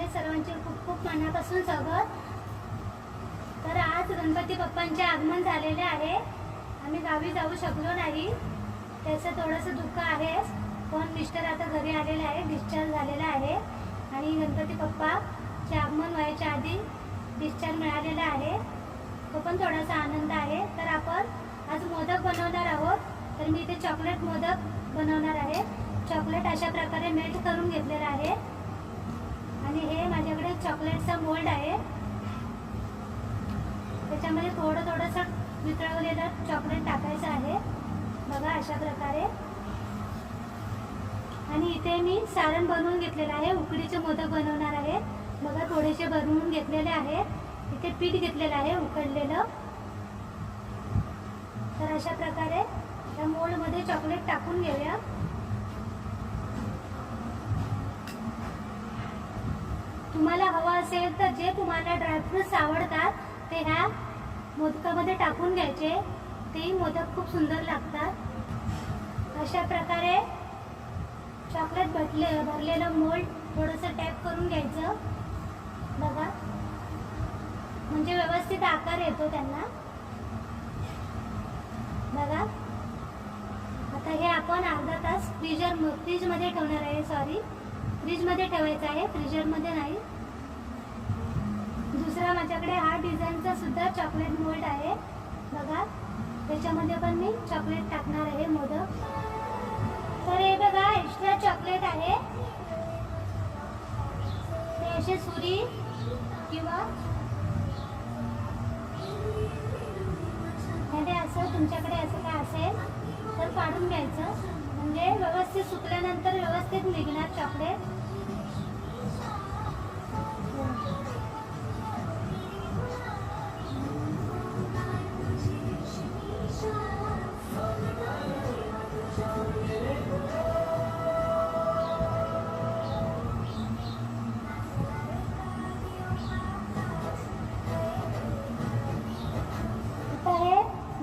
आपले सर्वांचे खूप खूप मनापासून स्वागत। तर आज गणपती बाप्पांचे आगमन झालेले आहे। आम्ही गावी जाऊ शकलो नाही, त्याचं थोडंसं दुःख आहे, पण मिस्टर आता घरी आलेले आहे, डिस्चार्ज झालेला आहे आणि गणपती बाप्पाचे आगमन व्हायच्या आधी डिस्चार्ज मिळालेला आहे, तो पण थोडासा आनंद आहे। तर आपण आज मोदक बनवणार आहोत। तर मी इथे चॉकलेट मोदक बनवणार आहे। चॉकलेट अशा प्रकारे मेल्ट करून घेतलेला आहे आणि हे माझ्याकडे चॉकलेटचा मोल्ड आहे, त्याच्यामध्ये थोडंसं वितळवलेलं चॉकलेट टाकायचं आहे, बघा अशा प्रकारे। आणि इथे मी सारण बनवून घेतलेलं आहे, उकडीचे मोदक बनवणार आहे, बघा थोडेसे बनवून घेतलेले आहे। इथे पीठ घेतलेलं आहे उकडलेलं। तर अशा प्रकारे त्या मोल्डमध्ये चॉकलेट टाकून घेऊया। तुम्हाला हवा असेल तर जे तुम्हाला ड्रायफ्रुट्स आवडतात ते ह्या मोदकामध्ये टाकून घ्यायचे, ते मोदक खूप सुंदर लागतात। अशा प्रकारे चॉकलेट भरलेलं मोल्ड थोडंसं टॅप करून घ्यायचं, बघा म्हणजे व्यवस्थित आकार येतो त्यांना, बघा। आता हे आपण अर्धा तास फ्रीजमध्ये ठेवणार आहे, फ्रीजमध्ये ठेवायचं आहे, फ्रीजरमध्ये नाही। दुसरा माझ्याकडे हा डिझाईनचा सुद्धा चॉकलेट मोल्ड आहे, बघा त्याच्यामध्ये पण मी चॉकलेट टाकणार आहे मोदक। तर हे बघा एक्स्ट्रा चॉकलेट आहे, ते असे सुरी किंवा असं तुमच्याकडे असं काय असेल तर काढून घ्यायचं, म्हणजे व्यवस्थित सुकल्यानंतर व्यवस्थित निघणार चॉकलेट।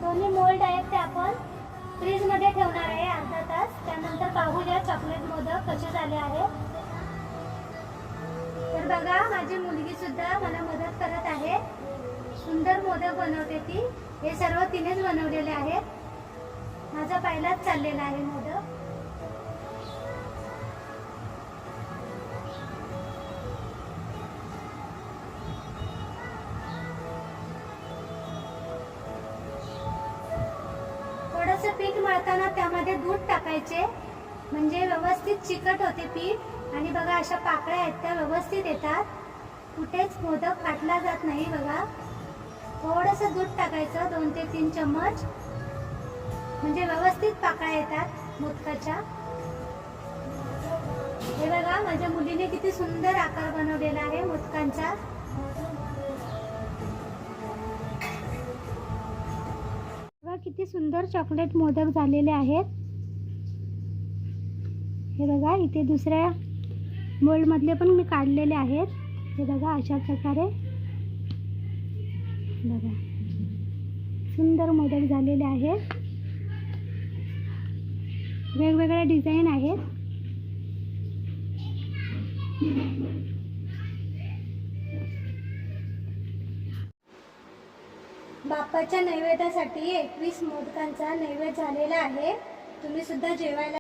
दोन्ही मोल्ड आहेत ते आपण फ्रीजमध्ये ठेवणार आहे अर्धा तास, त्यानंतर पाहूया चॉकलेट मोदक कसे झाले आहेत। तर बघा माझी मुलगी सुद्धा मला मदत करत आहे, सुंदर मोदक बनवते ती। हे सर्व तिनेच बनवलेले आहेत, माझा पहिलाच चाललेला आहे मोदक। थोडंसं पीठ मळताना त्यामध्ये दूध टाकायचे, म्हणजे व्यवस्थित चिकट होते पीठ। आणि बघा अशा पाकळ्या आहेत त्या व्यवस्थित येतात, कुठेच मोदक फाटला जात नाही, बघा। थोडंसं दूध टाकायचं 2 ते 3 चम्मच, म्हणजे व्यवस्थित पाकळ्या येतात मोदकाच्या। हे बघा माझ्या मुलीने किती सुंदर आकार बनवलेला आहे मोदकांचा। किती सुंदर चॉकलेट मोदक झालेले आहेत, हे बघा। इथे दुसऱ्या मोल्ड मधले पण मी काढलेले आहेत, हे बघा अशा प्रकारे, बघा सुंदर मोदक झालेले आहेत, वेगवेगळ्या डिझाईन आहेत। बाप्पाच्या नैवेद्यासाठी 21 मोदकांचा नैवेद्य झालेला आहे, तुम्ही सुद्धा जेवायला